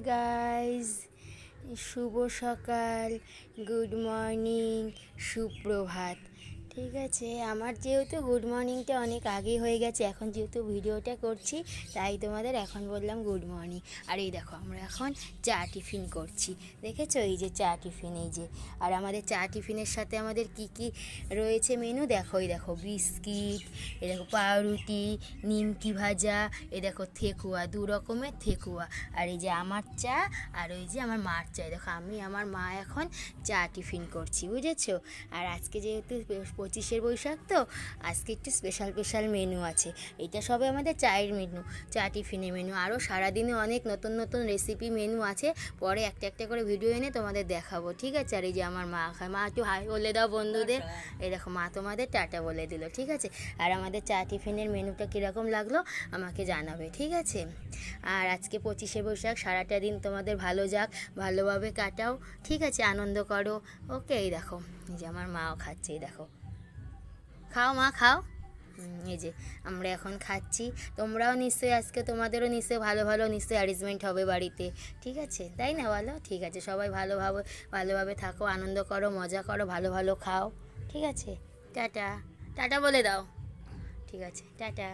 Guys, শুভ সকাল, good morning, সুপ্রভাত। ঠিক আছে, আমার যেহেতু গুড মর্নিংটা অনেক আগে হয়ে গেছে, এখন যেহেতু ভিডিওটা করছি তাই তোমাদের এখন বললাম গুড মর্নিং। আর এই দেখো আমরা এখন চা টিফিন করছি, দেখেছো? এই যে চা টিফিন, এই যে। আর আমাদের চা টিফিনের সাথে আমাদের কি কি রয়েছে মেনু দেখো। এই দেখো বিস্কিট, এই দেখো পাউরুটি, নিমকি ভাজা, এই দেখো থেকুয়া, 2 রকমের থেকুয়া। আর এই যে আমার চা, আর ওই যে আমার মার চা। দেখো আমি আমার মা এখন চা টিফিন করছি, বুঝেছো? আর আজকে যেহেতু 25শে বৈশাখ, তো আজকে একটু স্পেশাল মেনু আছে। এটা সবে আমাদের চায়ের মেনু, চা টিফিনের মেনু। আরও সারাদিনে অনেক নতুন নতুন রেসিপি মেনু আছে, পরে একটা একটা করে ভিডিও এনে তোমাদের দেখাবো, ঠিক আছে? আর এই যে আমার মা খায়, মা একটু হাই বলে দাও বন্ধুদের। এই দেখো মা তোমাদের টাটা বলে দিল, ঠিক আছে? আর আমাদের চা টিফিনের মেনুটা কীরকম লাগলো আমাকে জানাবে, ঠিক আছে? আর আজকে 25শে বৈশাখ, সারাটা দিন তোমাদের ভালো যাক, ভালোভাবে কাটাও, ঠিক আছে? আনন্দ করো, ওকে? এই দেখো এই যে আমার মাও খাচ্ছে, এই দেখো। খাও মা, খাও। এই যে আমরা এখন খাচ্ছি, তোমরাও নিশ্চয়ই আজকে তোমাদেরও নিশ্চয়ই ভালো ভালো নিশ্চয়ই অ্যারেঞ্জমেন্ট হবে বাড়িতে, ঠিক আছে? তাই না বলো? ঠিক আছে, সবাই ভালোভাবে থাকো, আনন্দ করো, মজা করো, ভালো ভালো খাও, ঠিক আছে? টাটা, টাটা বলে দাও, ঠিক আছে? টাটা।